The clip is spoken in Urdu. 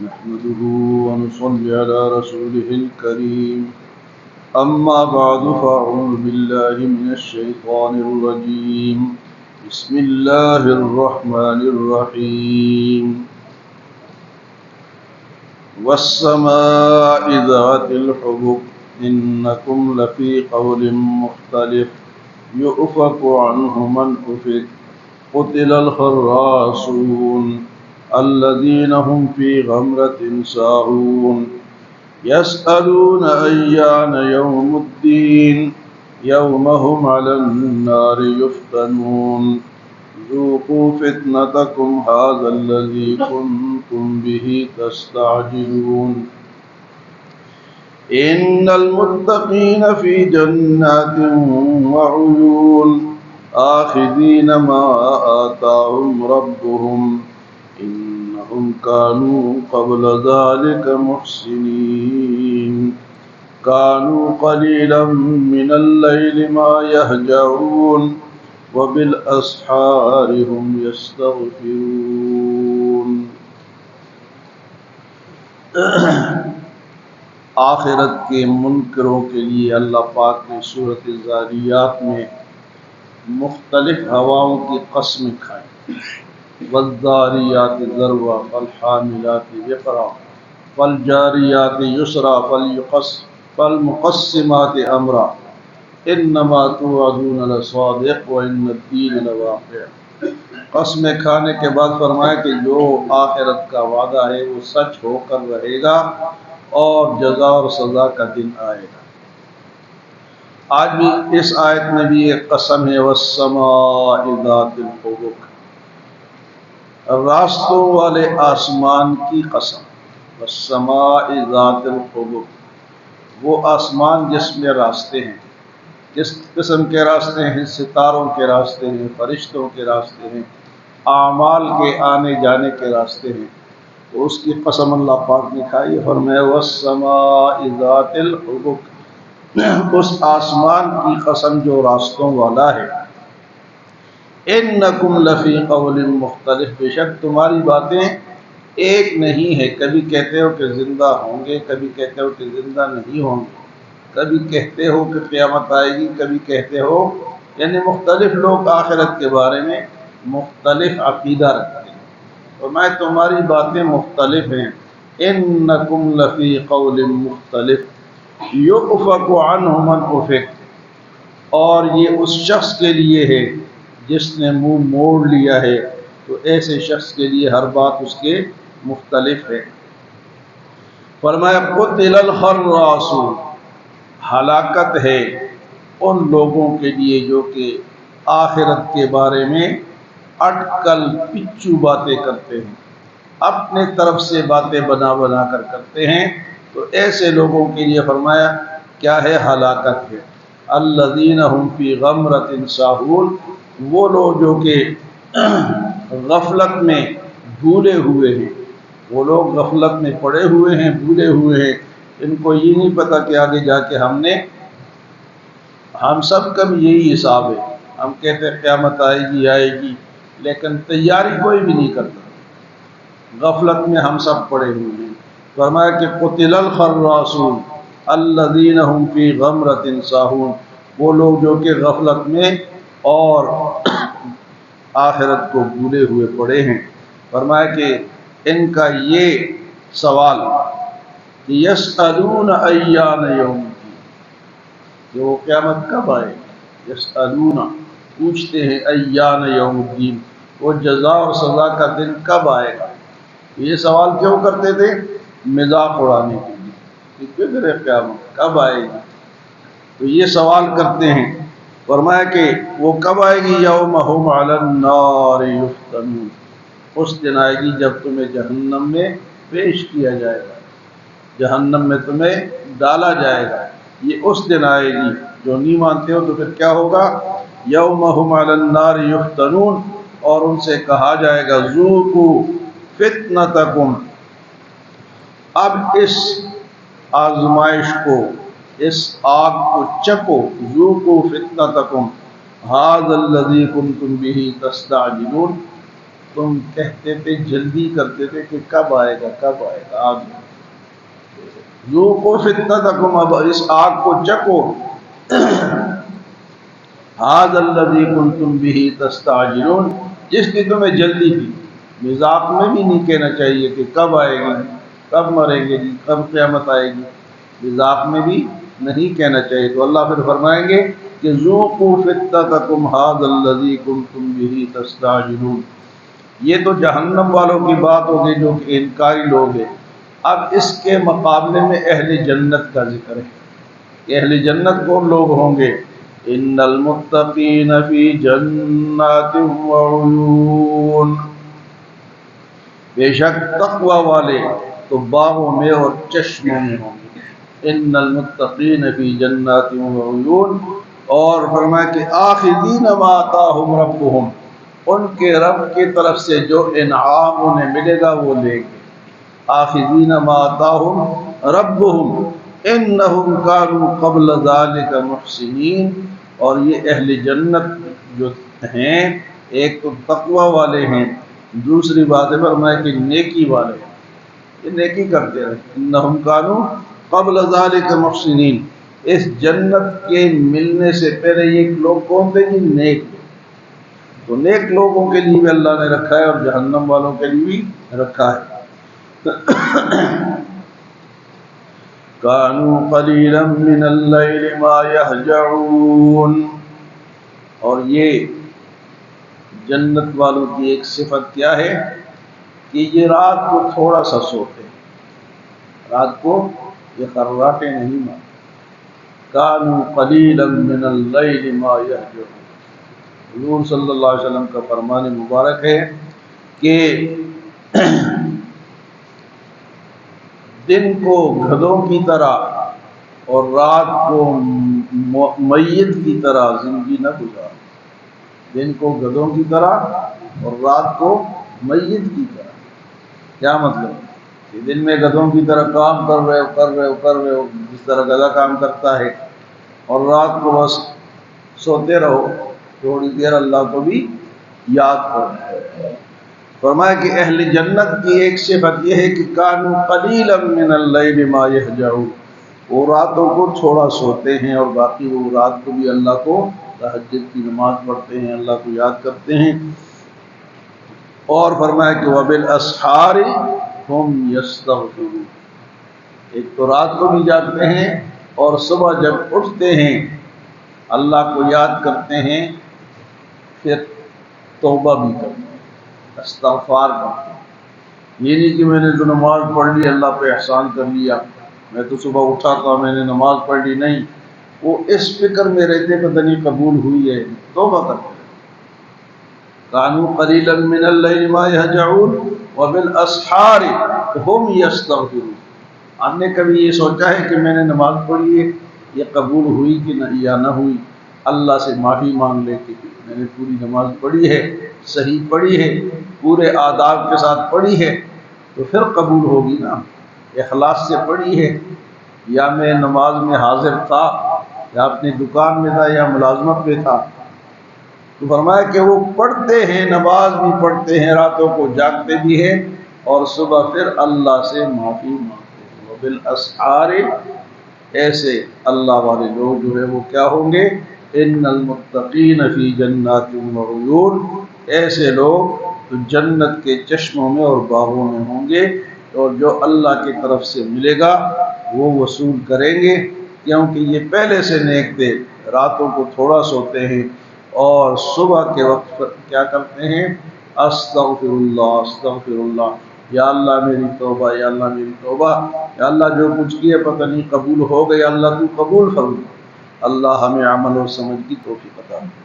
نحمده ونصلي على رسوله الكريم أما بعد فأعوذ بالله من الشيطان الرجيم بسم الله الرحمن الرحيم والسماء ذات الحبك إنكم لفي قول مختلف يؤفك عنه من أفك قتل الخراصون الذين هم في غمرة ساهون يسألون أيان يوم الدين يوم هم على النار يفتنون ذوقوا فتنتكم هذا الذي كنتم به تستعجلون إن المتقين في جنات وعيون آخذين ما آتاهم ربهم إنهم كانوا قبل ذلك محسنين كانوا قليلا من الليل ما يهجعون وبالأسحار هم يستغفرون. آخرت کے منکروں کے لیے اللہ پاک نے سورۃ الذاریات میں مختلف ہواؤں کی قسم کھائی. والذاریات ذروا فالحاملات وقرا فالجاریات یسرا فالمقسمات امرا انما توعدون لصادق وان الدین لواقع. قسمیں کھانے کے بعد فرمایا کہ جو آخرت کا وعدہ ہے وہ سچ ہو کر رہے گا اور جزا اور سزا کا دن آئے گا. آج بھی اس آیت میں بھی ایک قسم ہے والسماء ذات الحبک، راستوں والے آسمان کی قسم. والسماء ذات الحبک، وہ آسمان جس میں راستے ہیں. جس قسم کے راستے ہیں؟ ستاروں کے راستے ہیں، فرشتوں کے راستے ہیں، اعمال کے آنے جانے کے راستے ہیں. تو اس کی قسم اللہ پاک نے کھائی. فرمایا والسماء ذات الحبک، اس آسمان کی قسم جو راستوں والا ہے. انکم لفی قول مختلف، بے شک تمہاری باتیں ایک نہیں ہے. کبھی کہتے ہو کہ زندہ ہوں گے، کبھی کہتے ہو کہ زندہ نہیں ہوں گے، کبھی کہتے ہو کہ قیامت آئے گی، کبھی کہتے ہو، یعنی مختلف لوگ آخرت کے بارے میں مختلف عقیدہ رکھتے ہیں. اور میں تمہاری باتیں مختلف ہیں. انکم لفی قول مختلف یؤفک عنہ من افک، اور یہ اس شخص کے لیے ہے جس نے منہ موڑ لیا ہے. تو ایسے شخص کے لیے ہر بات اس کے مختلف ہے. فرمایا قتل الخراصون، ہلاکت ہے ان لوگوں کے لیے جو کہ آخرت کے بارے میں اٹکل پچو باتیں کرتے ہیں، اپنے طرف سے باتیں بنا بنا کر کرتے ہیں. تو ایسے لوگوں کے لیے فرمایا کیا ہے؟ ہلاکت ہے. الذین هم فی غمرۃ ساہون، وہ لوگ جو کہ غفلت میں بھولے ہوئے ہیں. وہ لوگ غفلت میں پڑے ہوئے ہیں، بھولے ہوئے ہیں. ان کو یہ نہیں پتہ کہ آگے جا کے ہم سب کا بھی یہی حساب ہے. ہم کہتے ہیں قیامت آئے گی، لیکن تیاری کوئی بھی نہیں کرتا. غفلت میں ہم سب پڑے ہوئے ہیں. فرمایا کہ قتل الخراصون الذین هم فی غمرۃ ساہون، وہ لوگ جو کہ غفلت میں اور آخرت کو بھولے ہوئے پڑے ہیں. فرمایا کہ ان کا یہ سوال کہ یسألون ایان یوم الدین، کہ وہ قیامت کب آئے گی. یسألون، پوچھتے ہیں، ایان یوم الدین، وہ جزا اور سزا کا دن کب آئے گا. یہ سوال کیوں کرتے تھے؟ مذاق اڑانے کے لیے کہ کدھر ہے قیامت، کب آئے گی. تو یہ سوال کرتے ہیں. فرمایا کہ وہ کب آئے گی؟ یوم هم علی النار یفتنون، اس دن آئے گی جب تمہیں جہنم میں پیش کیا جائے گا، جہنم میں تمہیں ڈالا جائے گا. یہ اس دن آئے گی. جو نہیں مانتے ہو تو پھر کیا ہوگا؟ یوم هم علی النار یفتنون، اور ان سے کہا جائے گا ذوقوا فتنتکم، اب اس آزمائش کو، اس آگ کو چکو. ذوقوا فتنتکم ھذا الذی کنتم بہ تستعجلون، تم کہتے تھے، جلدی کرتے تھے کہ کب آئے گا کب آئے گا آگ۔ ذوقوا فتنتکم، اب اس آگ کو چکو، ھذا الذی کنتم بہ تستعجلون، جس کی تمہیں جلدی تھی۔ مذاق میں بھی نہیں کہنا چاہیے کہ کب آئے گی، کب مریں گے جی، کب قیامت آئے گی، مذاق میں بھی نہیں کہنا چاہیے۔ تو اللہ پھر فرمائیں گے کہ ذوقوا فتنتکم ھذا الذی کنتم بہ تستعجلون۔ یہ تو جہنم والوں کی بات ہوگی جو کہ انکاری لوگ ہیں۔ اب اس کے مقابلے میں اہل جنت کا ذکر ہے کہ اہل جنت کون لوگ ہوں گے۔ ان المتقین فی جنات وعیون، بے شک تقوی والے تو باغوں میں اور چشموں میں ہوں گے۔ ان المتقین فی جنات وعیون، اور فرمایا کہ آخذین ما آتاہم ربہم، ان کے رب کی طرف سے جو انعام انہیں ملے گا وہ لیں گے۔ آخذین ما آتاہم ربہم انہم کانوا قبل ذلک محسنین، اور یہ اہل جنت جو ہیں ایک تو تقوی والے ہیں، دوسری بات ہے فرمایا کہ نیکی والے ہیں، یہ نیکی کرتے ہیں۔ انہم کانوا قبل ذلک محسنین، اس جنت کے ملنے سے پہلے یہ لوگ کون تھے جی؟ نیک لوگ۔ تو نیک لوگوں کے لیے بھی اللہ نے رکھا ہے اور جہنم والوں کے لیے بھی رکھا ہے۔ کانوا قلیلا من اللیل ما یہجعون، اور یہ جنت والوں کی ایک صفت کیا ہے کہ یہ رات کو تھوڑا سا سوتے ہیں، رات کو یہ خراٹیں نہیں مارتے۔ کانوا قلیلا من اللیل ما یہجعون، حضور صلی اللہ علیہ وسلم کا فرمان مبارک ہے کہ دن کو گدھوں کی طرح اور رات کو میت کی طرح زندگی نہ گزار۔ دن کو گدھوں کی طرح اور رات کو میت کی طرح، کیا مطلب کہ دن میں گدھوں کی طرح کام کر رہے ہو جس طرح گدھا کام کرتا ہے، اور رات کو بس سوتے رہو، تھوڑی دیر اللہ کو بھی یاد کرو۔ فرمایا کہ اہل جنت کی ایک صفت یہ ہے کہ کانوا قلیلا من اللیل ما یہجعون، وہ راتوں کو تھوڑا سوتے ہیں اور باقی وہ رات کو بھی اللہ کو تہجد کی نماز پڑھتے ہیں، اللہ کو یاد کرتے ہیں۔ اور فرمایا کہ وبالاسحار ہم یستغفرون، ایک تو رات کو بھی جاگتے ہیں اور صبح جب اٹھتے ہیں اللہ کو یاد کرتے ہیں، پھر توبہ بھی کرتے ہیں، استغفار کرتے ہیں۔ یہ نہیں کہ میں نے تو نماز پڑھ لی اللہ پہ احسان کر لیا، میں تو صبح اٹھا تھا میں نے نماز پڑھ لی، نہیں، وہ اس فکر میں رہتے پتہ نہیں قبول ہوئی ہے، توبہ کرتے ہیں۔ کانوا قلیلا من اللیل ما یہجعون وبالاسحار ہم یستغفرون۔ ہم نے کبھی یہ سوچا ہے کہ میں نے نماز پڑھی ہے یہ قبول ہوئی کہ نہ یا نہ ہوئی، اللہ سے معافی مانگ لے کہ میں نے پوری نماز پڑھی ہے، صحیح پڑھی ہے، پورے آداب کے ساتھ پڑھی ہے تو پھر قبول ہوگی نا، اخلاص سے پڑھی ہے، یا میں نماز میں حاضر تھا یا اپنی دکان میں تھا یا ملازمت میں تھا۔ تو فرمایا کہ وہ پڑھتے ہیں، نماز بھی پڑھتے ہیں، راتوں کو جاگتے بھی ہیں اور صبح پھر اللہ سے معافی مانگتے ہیں۔ وبالاسحار، ایسے اللہ والے لوگ جو ہے وہ کیا ہوں گے؟ ان المتقین فی جنات وعیون، ایسے لوگ تو جنت کے چشموں میں اور باغوں میں ہوں گے، اور جو اللہ کی طرف سے ملے گا وہ وصول کریں گے، کیونکہ یہ پہلے سے نیک تھے، راتوں کو تھوڑا سوتے ہیں اور صبح کے وقت کیا کرتے ہیں؟ استغفر اللہ استغفر اللہ، یا اللہ میری توبہ، یا اللہ میری توبہ، یا اللہ جو کچھ کیا پتہ نہیں قبول ہو گیا، اللہ تو قبول فرما۔ اللہ ہمیں عمل اور سمجھ کی توفیق عطا فرمائے۔